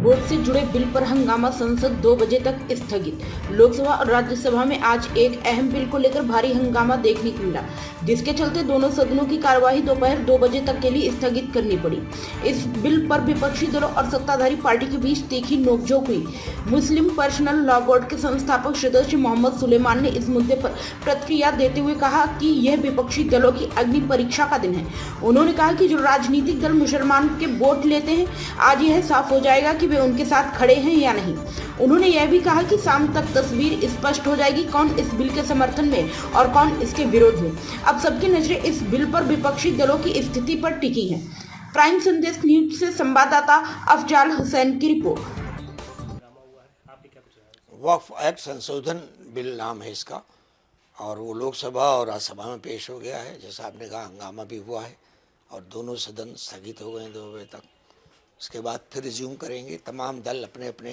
Board से जुड़े bill पर हंगामा संसद 2 बजे तक स्थगित। लोकसभा और राज्यसभा में आज एक अहम बिल को लेकर भारी हंगामा देखने को मिला, जिसके चलते दोनों सदनों की कार्यवाही दोपहर 2 बजे तक के लिए स्थगित करनी पड़ी। इस बिल पर विपक्षी दलों और सत्ताधारी पार्टी के बीच तीखी नोकझोंक हुई। मुस्लिम पर्सनल लॉ बोर्ड के संस्थापक सदस्य मोहम्मद सुलेमान ने इस मुद्दे पर प्रतिक्रिया देते हुए कहा कि यह विपक्षी दलों की अग्नि परीक्षा का दिन है। उन्होंने कहा कि जो राजनीतिक दल मुसलमान के वोट लेते हैं, आज यह साफ हो जाएगा कि वे उनके साथ खड़े हैं या नहीं। उन्होंने यह भी कहा कि शाम तक तस्वीर स्पष्ट हो जाएगी कौन इस बिल के समर्थन में और कौन इसके विरोध में। अब सबकी नजरें इस बिल पर विपक्षी दलों की स्थिति पर टिकी हैं। प्राइम संदेश न्यूज से संवाददाता अफजाल हुसैन की रिपोर्ट। वक्फ एक्ट संशोधन बिल नाम है इसका, और वो लोकसभा और राज्यसभा में पेश हो गया है। जैसा आपने कहा, हंगामा भी हुआ है और दोनों सदन स्थगित हो गए 2 बजे तक। उसके बाद फिर रिज्यूम करेंगे। तमाम दल अपने अपने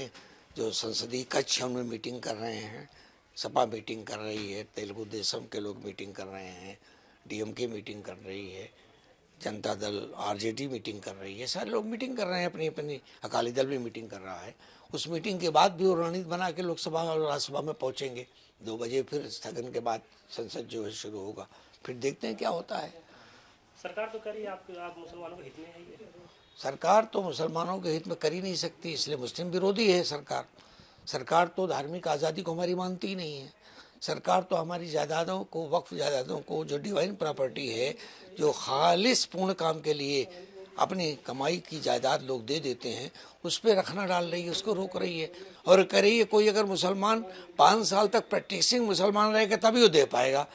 जो संसदीय कक्ष हैं उनमें मीटिंग कर रहे हैं। सपा मीटिंग कर रही है, तेलुगु देशम के लोग मीटिंग कर रहे हैं, डीएमके मीटिंग कर रही है, जनता दल आरजेडी मीटिंग कर रही है। सारे लोग मीटिंग कर रहे हैं अपनी अपनी। अकाली दल भी मीटिंग कर रहा है। उस मीटिंग के बाद भी वो रणनीति बना के लोकसभा और राज्यसभा में पहुंचेंगे। 2 बजे फिर स्थगन के बाद संसद जो है शुरू होगा। फिर देखते हैं क्या होता है। सरकार तो करी, आप मुसलमानों के हित में है ये। सरकार तो मुसलमानों के हित में कर ही नहीं सकती, इसलिए मुस्लिम विरोधी है सरकार। सरकार तो धार्मिक आज़ादी को हमारी मानती ही नहीं है। सरकार तो हमारी जायदादों को, वक्फ जायदादों को, जो डिवाइन प्रॉपर्टी है, जो खालिस पूर्ण काम के लिए अपनी कमाई की जायदाद लोग दे देते हैं, उस पर रखना डाल रही है, उसको रोक रही है। और कह रही है कोई अगर मुसलमान 5 साल तक प्रैक्टिसिंग मुसलमान रहेगा तभी वो दे पाएगा।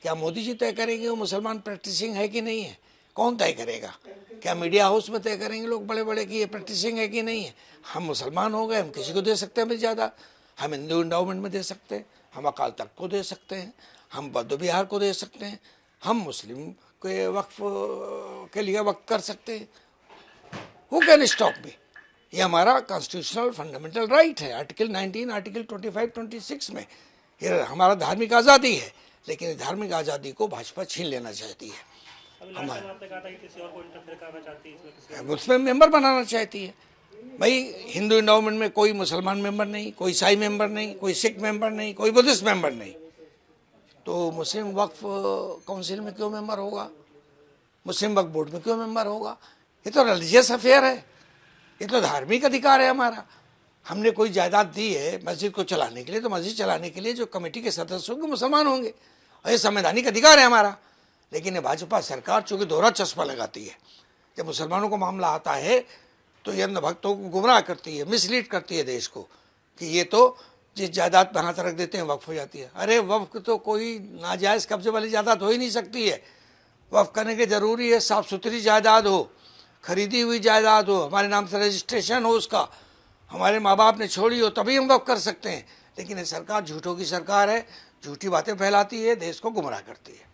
क्या मोदी जी तय करेंगे वो मुसलमान प्रैक्टिसिंग है कि नहीं है? कौन तय करेगा? क्या मीडिया हाउस में तय करेंगे लोग बड़े बड़े कि ये प्रैक्टिसिंग है कि नहीं है? हम मुसलमान हो गए, हम किसी को दे सकते हैं ज़्यादा। हम हिंदू इंडाउमेंट में दे सकते हैं, हम अकाल तख्त को दे सकते हैं, हम बौद्ध विहार को दे सकते हैं, हम मुस्लिम के वक्फ के लिए वक्त कर सकते हैं। Who can stop me? ये हमारा कॉन्स्टिट्यूशनल फंडामेंटल राइट है। आर्टिकल 19, आर्टिकल 25, 26 में ये हमारा धार्मिक आज़ादी है। लेकिन धार्मिक आज़ादी को भाजपा छीन लेना चाहती है। मुस्लिम मेंबर बनाना चाहती है। भाई हिंदू इंडाउमेंट में कोई मुसलमान मेंबर नहीं, कोई ईसाई मेंबर नहीं, कोई सिख मेंबर नहीं, कोई बुद्धिस्ट मेंबर नहीं, तो मुस्लिम वक्फ काउंसिल में क्यों मेंबर होगा? मुस्लिम वक्फ बोर्ड में क्यों मेंबर होगा? ये तो रिलीजियस अफेयर है, ये तो धार्मिक अधिकार है हमारा। हमने कोई जायदाद दी है मस्जिद को चलाने के लिए, तो मस्जिद चलाने के लिए जो कमेटी के सदस्य होंगे मुसलमान होंगे, और ये संवैधानिक अधिकार है हमारा। लेकिन ये भाजपा सरकार चूँकि दोहरा चश्मा लगाती है, जब मुसलमानों को मामला आता है तो ये अंध भक्तों को गुमराह करती है, मिसलीड करती है देश को कि ये तो जिस जायदाद पर हाथ रख देते हैं वक्फ हो जाती है। अरे वक्फ तो कोई नाजायज़ कब्जे वाली जायदाद हो ही नहीं सकती है। वक्फ करने के ज़रूरी है साफ़ सुथरी जायदाद हो, खरीदी हुई जायदाद हो, हमारे नाम से रजिस्ट्रेशन हो उसका, हमारे माँ बाप ने छोड़ी हो, तभी हम वक्फ कर सकते हैं। लेकिन ये सरकार झूठों की सरकार है, झूठी बातें फैलाती है, देश को गुमराह करती है।